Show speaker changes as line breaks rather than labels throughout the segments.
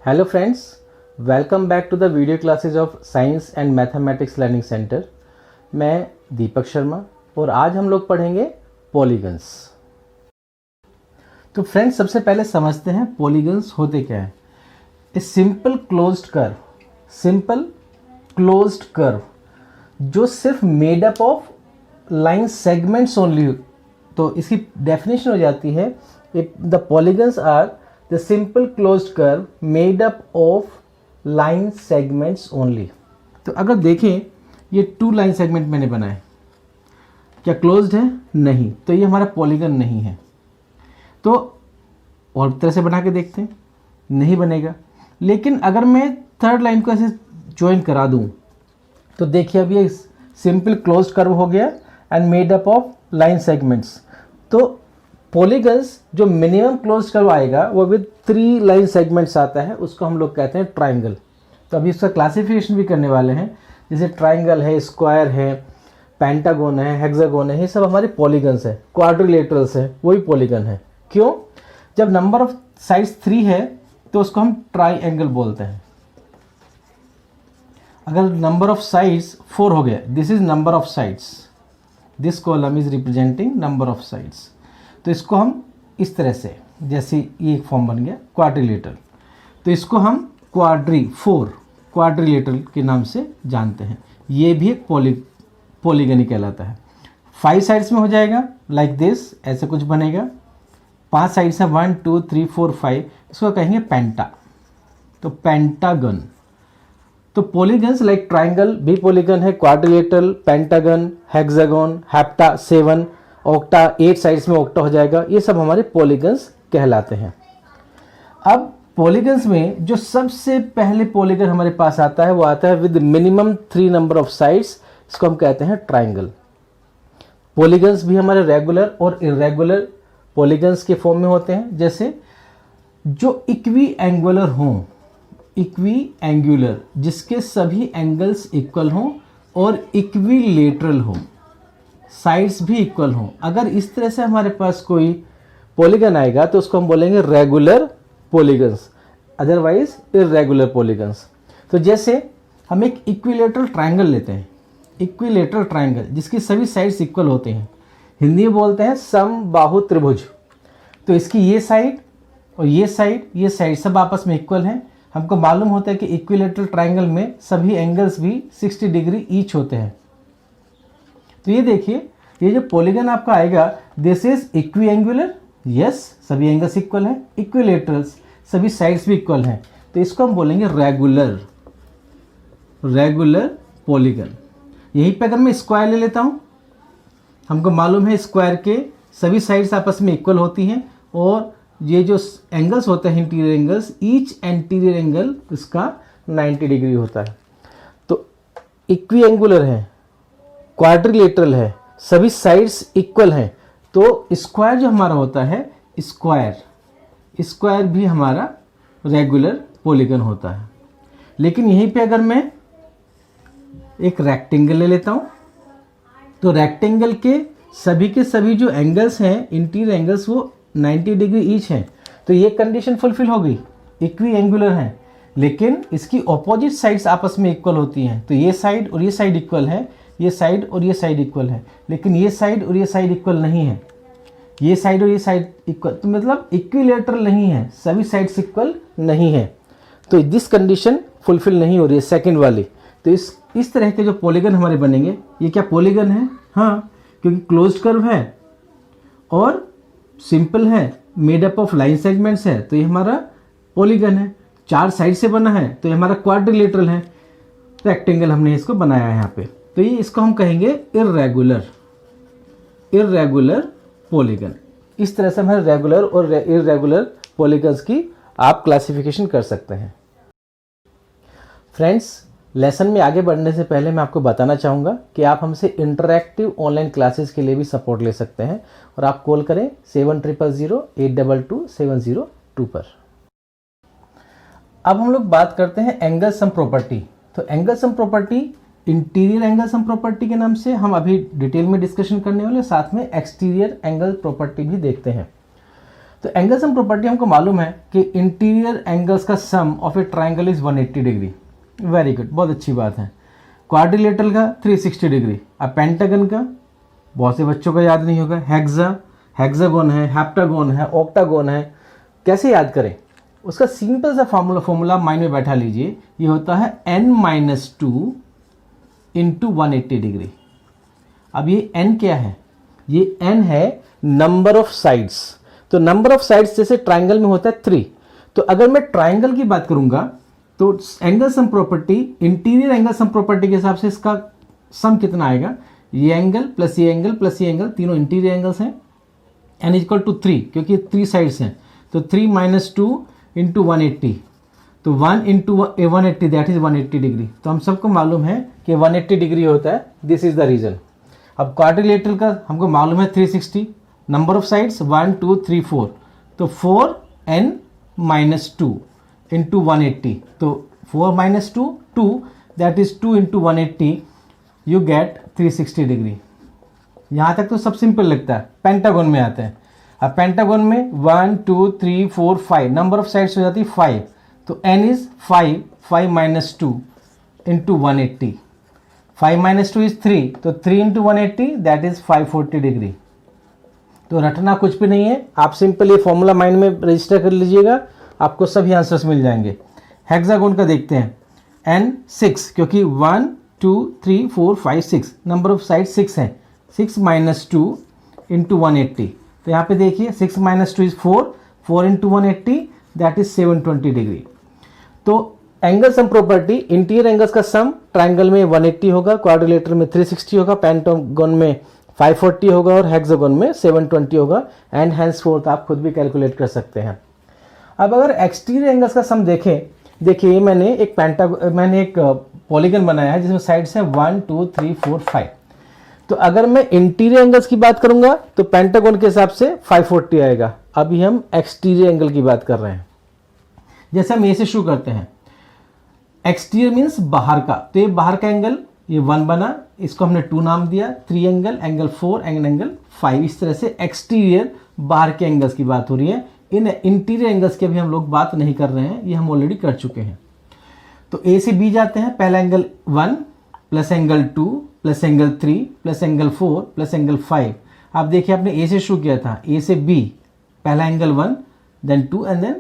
Hello friends, welcome back to the video classes of science and mathematics learning centre. मैं दीपक शर्मा और आज हम लोग पढ़ेंगे पॉलीगन्स। तो फ्रेंड्स, सबसे पहले समझते हैं पॉलीगन्स होते क्या है। ए सिंपल क्लोज्ड कर्व जो सिर्फ made up of line segments only. तो इसकी डेफिनेशन हो जाती है the polygons are the simple closed curve made up of line segments only. तो अगर देखें, ये 2 लाइन सेगमेंट मैंने बनाए, क्या क्लोज्ड है? नहीं, तो ये हमारा पॉलीगन नहीं है। तो और तरह से बना के देखते हैं, नहीं बनेगा। लेकिन अगर मैं थर्ड लाइन को ऐसे ज्वाइन करा दूं, तो देखिए अब ये सिंपल क्लोज्ड कर्व हो गया and made up of line segments. तो पॉलीगन्स जो मिनिमम क्लोज्ड कर्व आएगा वो विद 3 लाइन सेगमेंट्स आता है, उसको हम लोग कहते हैं ट्राइंगल। तो अभी इसका क्लासिफिकेशन भी करने वाले हैं, जैसे ट्राइंगल है, स्क्वायर है, पेंटागोन है, हेक्सागोन है, ये सब हमारे पॉलीगन्स है। क्वाड्रिलेटरल्स है, वही पॉलीगन है। क्यों? जब नंबर ऑफ साइड्स 3 है तो उसको हम ट्राइंगल बोलते हैं। अगर नंबर ऑफ साइड्स 4 हो गया, this is number of sides, this column is representing number of sides. तो इसको हम इस तरह से, जैसे ये एक फॉर्म बन गया क्वाड्रिलेटरल, तो इसको हम क्वाड्रिलेटरल के नाम से जानते हैं। ये भी एक पॉलीगन ही कहलाता है। 5 साइड्स में हो जाएगा लाइक दिस, ऐसे कुछ बनेगा। 5 साइड्स है, 1 2 3 4 5, इसको कहेंगे पेंटा, तो पेंटागन। तो पॉलीगन्स लाइक ट्राइंगल भी पॉलीगन है, quadrilateral, pentagon, hexagon, hepta 7, octa 8 sides में ऑक्टा हो जाएगा। ये सब हमारे पॉलीगन्स कहलाते हैं। अब पॉलीगन्स में जो सबसे पहले पॉलीगन हमारे पास आता है वो आता है with minimum 3 number of sides, इसको हम कहते हैं ट्राइंगल। पॉलीगन्स भी हमारे रेगुलर और इरेगुलर पॉलीगन्स के फॉर्म में होते हैं। जैसे जो इक्वी एंगुलर हों, इक्वी एंगुलर जिसके सभी एंगल्स इक्वल हों और इक्विलेटरल हों, साइड्स भी इक्वल हों। अगर इस तरह से हमारे पास कोई पॉलीगन आएगा तो उसको हम बोलेंगे regular polygons, otherwise irregular polygons. तो जैसे हम एक इक्विलेटरल ट्रायंगल लेते हैं, इक्विलेटरल ट्रायंगल जिसकी सभी साइड्स इक्वल होते हैं, हिंदी में बोलते हैं समबाहु त्रिभुज। तो इसकी ये साइड और ये साइड सब आपस में इक्वल हैं। हमको मालूम होता है कि इक्विलेटरल ट्रायंगल में सभी एंगल्स भी 60 डिग्री ईच होते हैं। तो ये देखिए, ये जो पॉलीगन आपका आएगा, दिस इज इक्विएंगुलर, यस, सभी एंगल्स इक्वल हैं, इक्विलेटरल्स, सभी साइड्स भी इक्वल हैं, तो इसको हम बोलेंगे रेगुलर पॉलीगन। यहीं पे अगर मैं स्क्वायर ले लेता हूं, हमको मालूम है स्क्वायर के सभी साइड्स आपस में इक्वल होती हैं और ये जो एंगल्स होते हैं interior angles, each anterior angle इसका 90 डिग्री होता है। तो इक्विएंगुलर है, क्वाड्रिलेटरल है, सभी साइड्स इक्वल हैं, तो स्क्वायर जो हमारा होता है, स्क्वायर भी हमारा रेगुलर पॉलीगन होता है। लेकिन यहीं पे अगर मैं एक रेक्टेंगल ले लेता हूं, तो रेक्टेंगल के सभी जो एंगल्स हैं, इंटीरियर एंगल्स, वो 90 डिग्री ईच हैं। तो ये कंडीशन फुलफिल हो गई, इक्वी एंगुलर है, लेकिन इसकी ऑपोजिट साइड्स आपस में इक्वल होती हैं। तो ये साइड और ये साइड इक्वल है, ये साइड और ये साइड इक्वल है, लेकिन ये साइड और ये साइड इक्वल नहीं है, ये साइड और ये साइड इक्वल, तो मतलब इक्विलेटरल नहीं है, सभी साइड्स इक्वल नहीं है। तो दिस कंडीशन फुलफिल नहीं हो रही है, सेकंड वाली। तो इस तरह के जो पॉलीगन हमारे बनेंगे, ये क्या पॉलीगन है? हाँ, क्योंकि क्लोज्ड कर्व है और सिंपल है, made up of line segments है, तो ये हमारा पॉलीगन है। 4 साइड से बना है, तो ये हमारा क्वाड्रिलेटरल है। रेक्टेंगल हमने इसको बनाया है यहाँ पे, तो ये इसको हम कहेंगे इरेगुलर पॉलीगन। इस तरह से हमारे रेगुलर और इरेगुलर पॉलीगन्स की आप क्लासिफिकेशन कर सकते हैं। फ्रेंड्स, लेसन में आगे बढ़ने से पहले मैं आपको बताना चाहूँगा कि आप हमसे इंटरैक्टिव ऑनलाइन क्लासेस के लिए भी सपोर्ट ले सकते हैं और आप कॉल करें 7000822702 पर। अब हम लोग बात करते हैं एंगल सम प्रॉपर्टी। तो angle sum property interior angle sum property के नाम से हम अभी डिटेल में डिस्कशन करने वाले, साथ में एक्सटीरियर एंगल प्रॉपर्टी भी देखते हैं। तो एंगल सम प्रॉपर्टी हमको मालूम है कि इंटीरियर एंगल्स का sum of a triangle is 180 degree. Very good, बहुत अच्छी बात है। क्वाड्रिलेटरल का 360 डिग्री। अब पेंटागन का बहुत से बच्चों को याद नहीं होगा, हेक्सागोन है, हेप्टागोन है, ऑक्टागोन है, कैसे याद करें? उसका सिंपल सा फॉर्मूला माइंड में बैठा लीजिए, ये होता है n-2 इंटू 180 डिग्री। अब ये n क्या है? ये n है नंबर ऑफ साइड्स। तो नंबर ऑफ साइड्स जैसे ट्राइंगल में होता है 3, तो अगर मैं ट्राइंगल की बात करूंगा तो angle sum property, interior angle sum property के हिसाब से इसका सम कितना आएगा? ये एंगल प्लस ये एंगल प्लस ये एंगल, तीनों इंटीरियर एंगल्स हैं, n इक्वल टू 3 क्योंकि 3 साइड्स हैं, तो 3 - 2 इंटू 180, तो 1 इंटू 180 दैट इज 180 डिग्री। तो हम सबको मालूम है कि 180 डिग्री होता है, दिस इज द रीजन। अब क्वाड्रिलेटरल का हमको मालूम है 360, नंबर ऑफ साइड्स 1 2 3 4, तो 4n - 2 इंटू 180, तो 4 - 2 2 that is 2 into 180, you get 360 degree. यहाँ तक तो सब सिंपल लगता है। पेंटागन में आते हैं। अब पेंटागन में 1 2 3 4 5 नंबर ऑफ साइड्स हो जाती है 5, तो n इज 5 - 2 इंटू 180, 5 - 2 इज 3, तो 3 इंटू 180 दैट इज 540 डिग्री। तो रटना कुछ भी नहीं है, आप सिंपल ये फॉर्मूला माइंड में रजिस्टर कर लीजिएगा, आपको सभी आंसर्स मिल जाएंगे। हेक्सागोन का देखते हैं, n 6 क्योंकि 1 2 3 4 5 6 नंबर ऑफ साइड 6 हैं, 6 - 2 इंटू 180, तो यहाँ पे देखिए 6 - 2 is 4, 4 into 180 that is 720 degree. तो angle sum property, interior angles का सम ट्राइंगल में 180 होगा, क्वाड्रिलेटरल में 360 होगा, पेंटागन में 540 होगा और हेक्सागोन में 720 होगा, एंड हैंस फोर्थ आप खुद भी कैलकुलेट कर सकते हैं। अब अगर एक्सटीरियर एंगल्स का सम देखें, देखिए मैंने एक पॉलीगन बनाया है जिसमें साइड्स हैं 1 2 3 4 5। तो अगर मैं इंटीरियर एंगल्स की बात करूंगा तो पेंटागन के हिसाब से 540 आएगा। अभी हम एक्सटीरियर एंगल की बात कर रहे हैं। जैसे हम ए से शुरू करते हैं, एक्सटीरियर मीन्स बाहर का, तो ये बाहर का एंगल, ये 1 बना, इसको हमने 2 नाम दिया, 3 एंगल 4 एंगल 5, इस तरह से एक्सटीरियर बाहर के एंगल्स की बात हो रही है। इन इंटीरियर एंगल्स की अभी हम लोग बात नहीं कर रहे हैं, ये हम ऑलरेडी कर चुके हैं। तो ए से बी जाते हैं, पहला angle 1 plus angle 2 plus angle 3 plus angle 4 plus angle 5। आप देखिए आपने ए से शुरू किया था, ए से बी, पहला एंगल 1 देन 2 एंड देन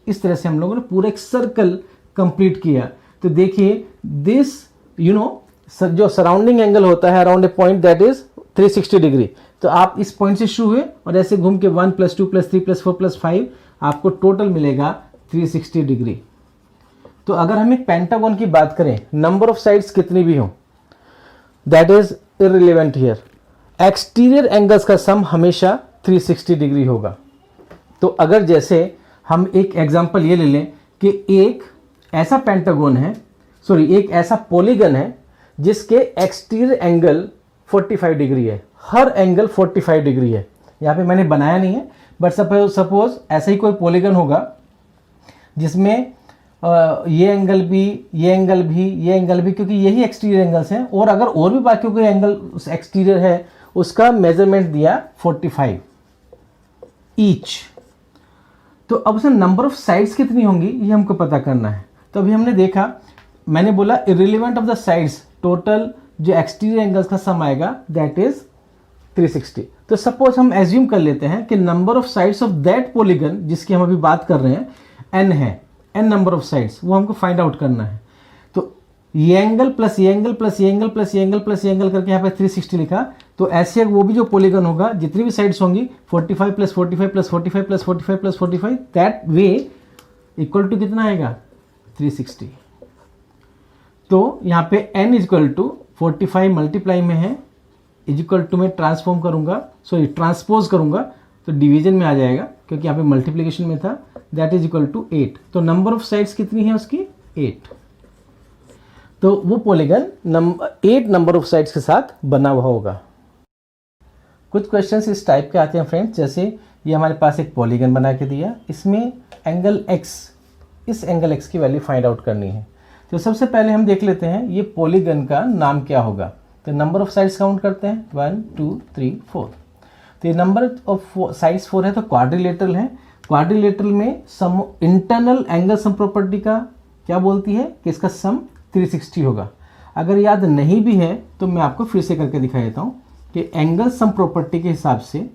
इस तरह से हम लोगों ने पूरा एक सर्कल कंप्लीट किया। तो देखिए दिस जो सराउंडिंग एंगल होता है around a point that is 360 degree. तो आप इस पॉइंट से शुरू हुए और ऐसे घूम के 1 + 2 + 3 + 4 + 5 आपको टोटल मिलेगा 360 डिग्री। तो अगर हम एक पेंटागन की बात करें, नंबर ऑफ साइड्स कितनी भी हो that is irrelevant here, exterior angles का सम हमेशा 360 डिग्री होगा। तो अगर जैसे हम एक एग्जांपल ये ले लें कि एक ऐसा पेंटागन है, एक ऐसा पॉलीगन है जिसके एक्सटीरियर एंगल 45 डिग्री है, हर एंगल 45 डिग्री है। यहाँ पे मैंने बनाया नहीं है, बट सपोज ऐसा ही कोई पॉलीगन होगा जिसमें ये एंगल भी, ये एंगल भी, ये एंगल भी, क्योंकि यही एक्सटीरियर एंगल्स हैं, और अगर और भी बाकी कोई एंगल एक्सटीरियर है उसका मेजरमेंट दिया 45 ईच। तो अब उसमें नंबर ऑफ साइड्स कितनी होंगी ये हमको पता करना है। तो अभी हमने देखा, मैंने बोला irrelevant of the sides, total जो एक्सटीरियर एंगल्स का सम आएगा दैट इज 360। तो सपोज हम एज्यूम कर लेते हैं कि number of sides of that polygon जिसकी हम अभी बात कर रहे हैं n है, n नंबर ऑफ साइड्स, वो हमको फाइंड आउट करना है। तो ये एंगल प्लस ये एंगल प्लस ये एंगल प्लस ये एंगल प्लस ये एंगल करके यहाँ पे 360 लिखा। तो ऐसे वो भी जो पॉलीगन होगा, जितनी भी साइड्स होंगी 45 + 45 + 45 + 45 + 45, दैट वे इक्वल टू कितना आएगा 360। तो यहाँ पे n इक्वल टू 45 मल्टीप्लाई में है, इक्वल टू में ट्रांसफॉर्म करूंगा, ट्रांसपोज करूंगा तो डिवीजन में आ जाएगा क्योंकि यहाँ पे मल्टीप्लिकेशन में था, दैट इज इक्वल टू 8। तो नंबर ऑफ साइड्स कितनी है उसकी 8। तो वो पॉलीगन 8 नंबर ऑफ साइड्स के साथ बना हुआ होगा। कुछ क्वेश्चंस इस टाइप के आते हैं फ्रेंड्स, जैसे ये हमारे पास एक पॉलीगन बना के दिया, इसमें एंगल x, इस एंगल x की वैल्यू फाइंड आउट करनी है। तो सबसे पहले हम देख लेते हैं ये पॉलीगन का नाम क्या होगा। तो नंबर ऑफ साइड्स काउंट करते हैं 1 2 3 4। तो ये नंबर ऑफ साइड्स 4 है तो क्वाड्रिलेटरल है। क्वाड्रिलेटरल में sum internal angle sum property का क्या बोलती है कि इसका सम 360 होगा। अगर याद नहीं भी है तो मैं आपको फिर से करके दिखा देता हूँ कि एंगल सम प्रॉपर्टी के हिसाब से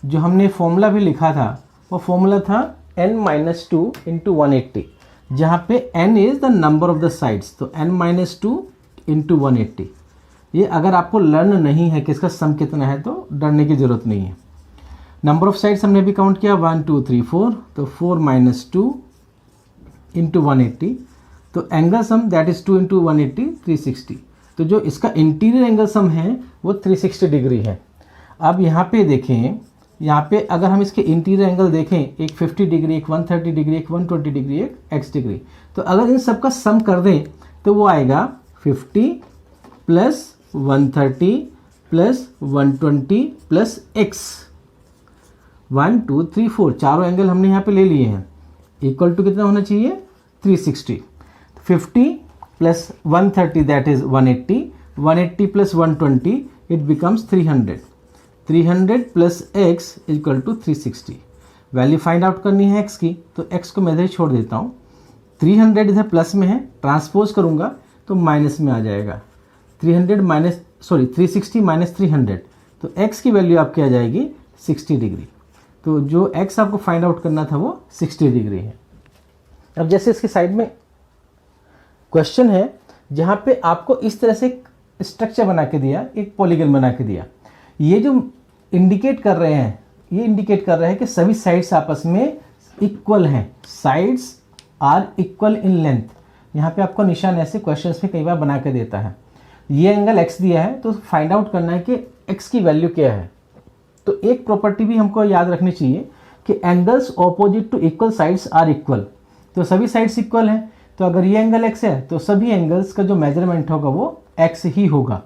जो हमने फॉर्मूला भी लिखा था वो फॉर्मूला था n-2 इंटू 180, जहाँ पे n is the number of the sides, तो n-2 इंटू 180। ये अगर आपको लर्न नहीं है कि इसका सम कितना है तो डरने की ज़रूरत नहीं है। नंबर ऑफ साइड्स हमने भी काउंट किया 1 2 3 4, तो 4 - 2 इंटू 180, तो angle some that is 2 into 180 360। तो जो इसका इंटीरियर एंगल सम है वो 360 डिग्री है। अब यहाँ पे देखें, यहाँ पे अगर हम इसके इंटीरियर एंगल देखें, एक 50 डिग्री, एक 130 डिग्री, एक 120 डिग्री, एक x डिग्री, तो अगर इन सब का सम कर दें तो वो आएगा 50 प्लस 130 प्लस 120 प्लस x। 1 2 3 4 चारों एंगल हमने यहाँ पे ले लिए हैं, इक्वल टू कितना होना चाहिए 360। 50 प्लस 130 that is 180, 180 plus 120 it becomes 300, 300 plus x equal to 360। Value find out करनी है x की, तो x को मैं इधर छोड़ देता हूँ। 300 इधर प्लस में है, ट्रांसपोज करूँगा तो माइनस में आ जाएगा। 360 माइनस 300, तो x की वैल्यू आपकी आ जाएगी 60 डिग्री। तो जो x आपको फाइंड आउट करना था वो 60 डिग्री है। अब जैसे इसके साइड में क्वेश्चन है जहाँ पे आपको इस तरह से स्ट्रक्चर बना के दिया, एक पॉलीगन बना के दिया। ये जो इंडिकेट कर रहे हैं, ये इंडिकेट कर रहे हैं कि सभी साइड्स आपस में इक्वल हैं, sides are equal in length. यहाँ पे आपको निशान ऐसे क्वेश्चंस में कई बार बना के देता है। ये एंगल x दिया है तो फाइंड आउट करना है कि x की वैल्यू क्या है। तो एक प्रॉपर्टी भी हमको याद रखनी चाहिए कि angles opposite to equal sides are equal. तो सभी साइड्स इक्वल हैं, तो अगर ये एंगल x है तो सभी एंगल्स का जो मेजरमेंट होगा वो x ही होगा।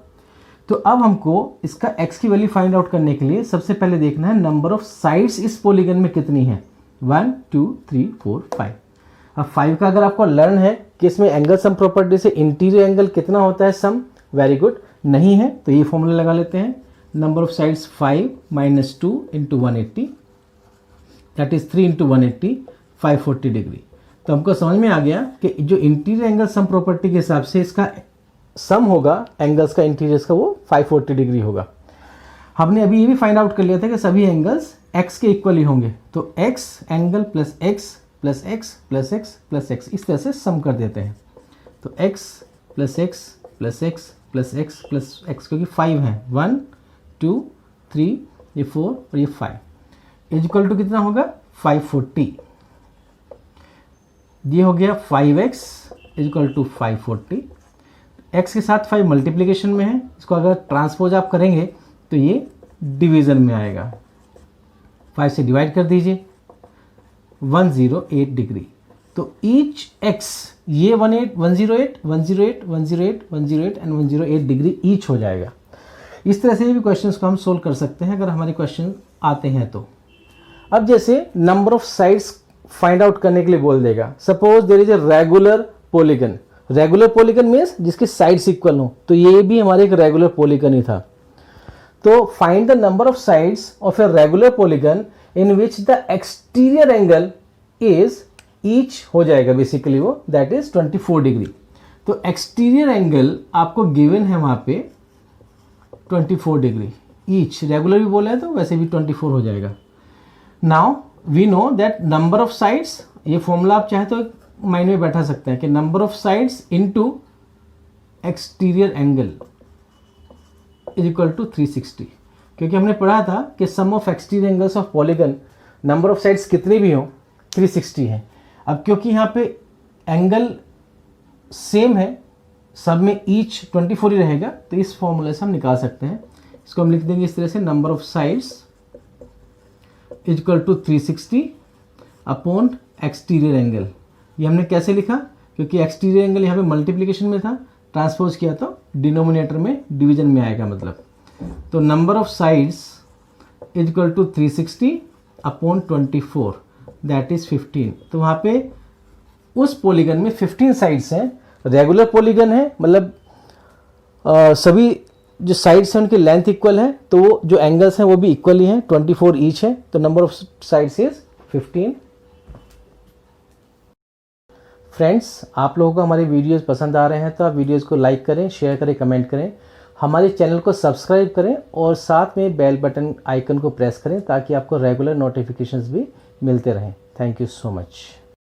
तो अब हमको इसका x की वैल्यू फाइंड आउट करने के लिए सबसे पहले देखना है नंबर ऑफ साइड्स इस पॉलीगन में कितनी है। 1 2 3 4 5। अब 5 का अगर आपको लर्न है कि इसमें एंगल सम प्रॉपर्टी से इंटीरियर एंगल कितना होता है सम, वेरी गुड। नहीं है तो ये फॉर्मूला लगा लेते हैं, number of sides 5 - 2 into 180 that is 3 into 180 540 degree. तो हमको समझ में आ गया कि जो इंटीरियर एंगल सम प्रॉपर्टी के हिसाब से इसका सम होगा एंगल्स का इंटीरियर्स का वो 540 डिग्री होगा। हमने अभी ये भी फाइंड आउट कर लिया था कि सभी एंगल्स x के इक्वल ही होंगे, तो x angle plus x plus x plus x plus x इस तरह से सम कर देते हैं। तो x plus x plus x plus x plus x क्योंकि 5 है, 1 2 3 ये 4 और ये 5 इक्वल टू कितना होगा 540। ये हो गया 5x इक्वल टू 540। x के साथ 5 मल्टीप्लिकेशन में है, इसको अगर ट्रांसपोज आप करेंगे तो ये डिवीज़न में आएगा। 5 से डिवाइड कर दीजिए, 108 डिग्री। तो ईच x ये 108 108 108 108 108 एंड 108 डिग्री ईच हो जाएगा। इस तरह से भी क्वेश्चंस को हम सोल्व कर सकते हैं अगर हमारे क्वेश्चन आते हैं तो। अब जैसे number of sides find out करने के लिए बोल देगा, suppose there is a regular polygon. Regular polygon means जिसकी साइड्स इक्वल हो, तो ये भी हमारे एक रेगुलर पॉलीगन ही था। तो find the number of sides of a regular polygon in which the exterior angle is each हो जाएगा बेसिकली वो दैट इज 24 डिग्री। तो एक्सटीरियर एंगल आपको गिवन है वहां पे 24 डिग्री ईच, रेगुलर भी बोला है तो वैसे भी 24 हो जाएगा। Now we know that number of sides, ये फॉर्मूला आप चाहे तो माइंड में बैठा सकते हैं कि number of sides into exterior angle is equal to 360, क्योंकि हमने पढ़ा था कि sum of exterior angles of polygon number of sides कितनी भी हो 360 है। अब क्योंकि यहाँ पे एंगल सेम है, सब में ईच 24 ही रहेगा, तो इस फॉर्मूले से हम निकाल सकते हैं। इसको हम लिख देंगे इस तरह से, number of sides is equal to 360 upon exterior angle. ये हमने कैसे लिखा, क्योंकि एक्सटीरियर एंगल यहाँ पे मल्टीप्लिकेशन में था, ट्रांसपोज किया तो डिनोमिनेटर में डिवीजन में आएगा मतलब। तो number of sides is equal to 360 upon 24 that is 15। तो वहाँ पे उस पॉलीगन में 15 साइड्स हैं, रेगुलर पॉलीगन है मतलब सभी जो साइड्स हैं उनकी लेंथ इक्वल है, तो वो जो एंगल्स हैं वो भी इक्वल ही हैं, 24 ईच है, तो number of sides is 15। Friends, आप लोगों को हमारे वीडियोस पसंद आ रहे हैं तो आप वीडियोस को लाइक करें, शेयर करें, कमेंट करें, हमारे चैनल को सब्सक्राइब करें और साथ में बेल बटन आइकन को प्रेस करें ताकि आपको रेगुलर नोटिफिकेशंस भी मिलते रहें। Thank you so much.